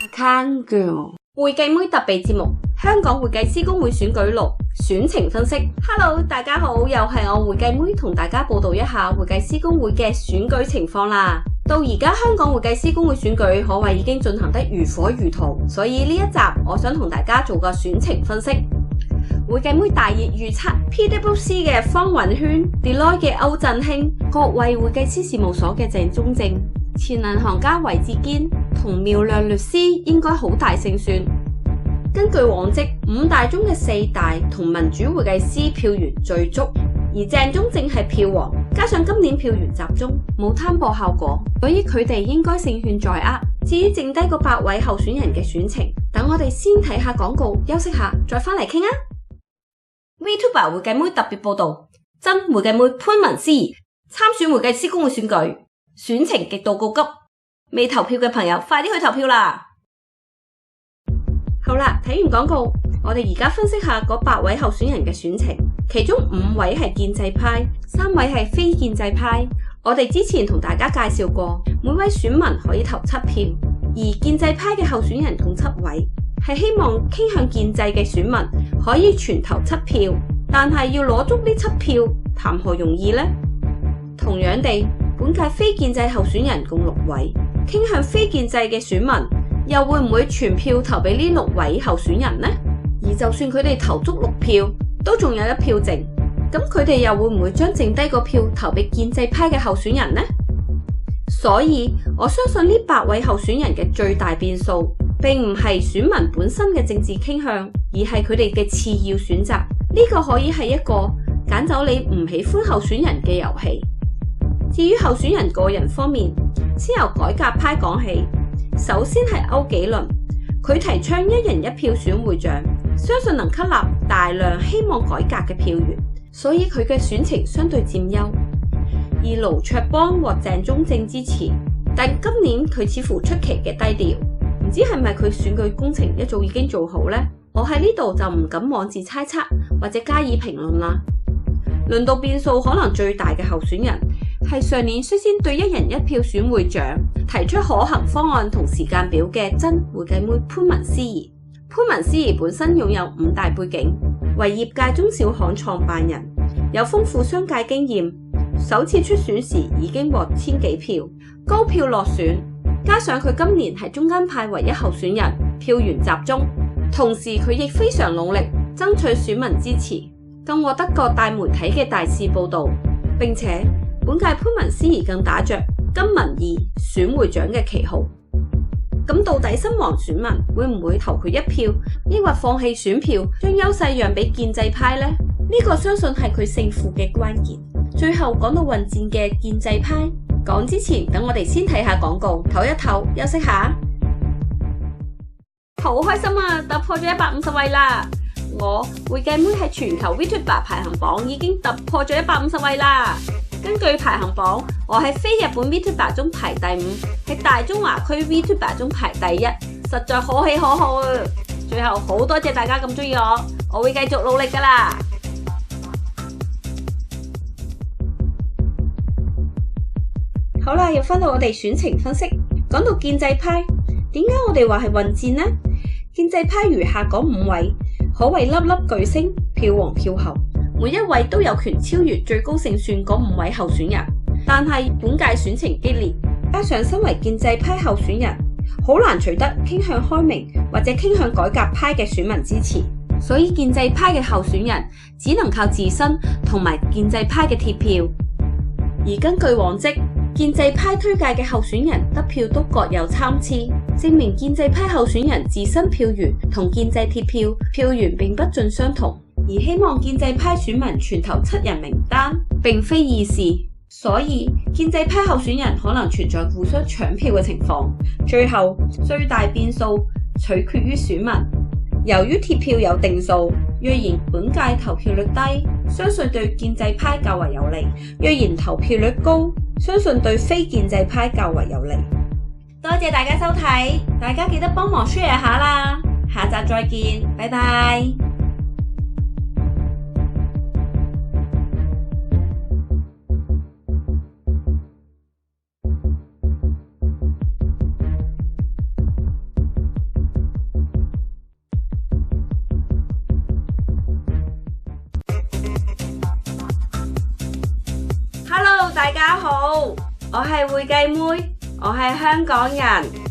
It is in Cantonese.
Can Girl 會計妹特備節目，香港會計師公會選舉6選情分析。Hello， 大家好，又係我會計妹同大家報道一下會計師公會嘅選舉情況啦。到而家香港會計師公會選舉可謂已經進行得如火如荼，所以呢一集我想同大家做個選情分析。會計妹大熱預測 PwC 嘅方允軒、Deloitte 嘅歐振興、國衛會計師事務所嘅鄭中正、前銀行家韋志堅同苗亮律師應該好大勝算。根據往績，5大中嘅4大同民主會計師票源最足，而鄭中正係票王，加上今年票源集中，冇攤薄效果，所以佢哋應該勝券在握。至於剩低個8位候選人嘅選情，等我哋先睇下廣告，休息下再返嚟傾啊。VTuber 會計妹特別報道，真會計妹潘文思怡參選會計師公會選舉，選情極度告急，未投票嘅朋友快啲去投票啦！好啦，睇完廣告，我哋而家分析下嗰8位候選人嘅選情，其中5位係建制派，3位係非建制派。我哋之前同大家介紹過，每位選民可以投7票，而建制派嘅候選人共7位。係希望傾向建制嘅選民可以全投7票，但係要攞足呢7票，談何容易呢？同樣地，本屆非建制候選人共6位，傾向非建制嘅選民又會唔會全票投俾呢6位候選人呢？而就算佢哋投足6票，都仲有1票剩，咁佢哋又會唔會將剩低個票投俾建制派嘅候選人呢？所以我相信呢8位候選人嘅最大變數，並唔係選民本身嘅政治傾向，而係佢哋嘅次要選擇。呢個可以係一個揀走你唔喜歡候選人嘅遊戲。至於候選人個人方面，先由改革派講起。首先係歐紀倫，佢提倡1人1票選會長，相信能吸納大量希望改革嘅票源，所以佢嘅選情相對佔優。而盧卓邦獲鄭中正支持，但今年佢似乎出奇嘅低調。唔知係咪佢選舉工程一早已經做好呢？我喺呢度就唔敢妄自猜測或者加以評論啦。輪到變數可能最大嘅候選人，係上年率先對1人1票選會長提出可行方案同時間表嘅真會計妹潘文思怡。潘文思怡本身擁有5大背景，為業界中小行創辦人，有豐富商界經驗，首次出選時已經獲1000幾票，高票落選。加上佢今年係中間派唯一候選人，票源集中，同時佢亦非常努力爭取選民支持，更獲得各大媒體嘅大肆報道。並且本屆潘文思怡更打着金民義選會長嘅旗號。咁到底身亡選民會唔會投佢1票，抑或放棄選票，將優勢讓俾建制派呢？呢個相信係佢勝負嘅關鍵。最後講到混戰嘅建制派，講之前，等我哋先睇下廣告，唞一唞，休息下。好開心啊！突破咗150位啦！我會計妹喺全球 VTuber 排行榜已經突破咗150位啦。根據排行榜，我喺非日本 VTuber 中排第5，喺大中華區 VTuber 中排第1，實在可喜可賀啊！最後好多謝大家咁中意我會繼續努力噶啦。好啦，又返到我哋選情分析。講到建制派，點解我哋話係混戰呢？建制派餘下嗰5位，可謂粒粒巨星，票王票后，每一位都有權超越最高勝算嗰5位候選人。但係本屆選情激烈，加上身為建制派候選人，好難取得傾向開明或者傾向改革派嘅選民支持，所以建制派嘅候選人只能靠自身同埋建制派嘅鐵票。而根據往績，建制派推介嘅候選人得票都各有參差，證明建制派候選人自身票源同建制鐵票票源並不盡相同。而希望建制派選民全投7人名單，並非易事，所以建制派候選人可能存在互相搶票嘅情況。最後最大變數取決於選民，由於鐵票有定數，若然本屆投票率低，相信對建制派較為有利；若然投票率高，相信對非建制派較為有利。多謝大家收睇，大家記得幫忙 share 下啦，下集再見，拜拜。大家好，我係會計妹，我係香港人。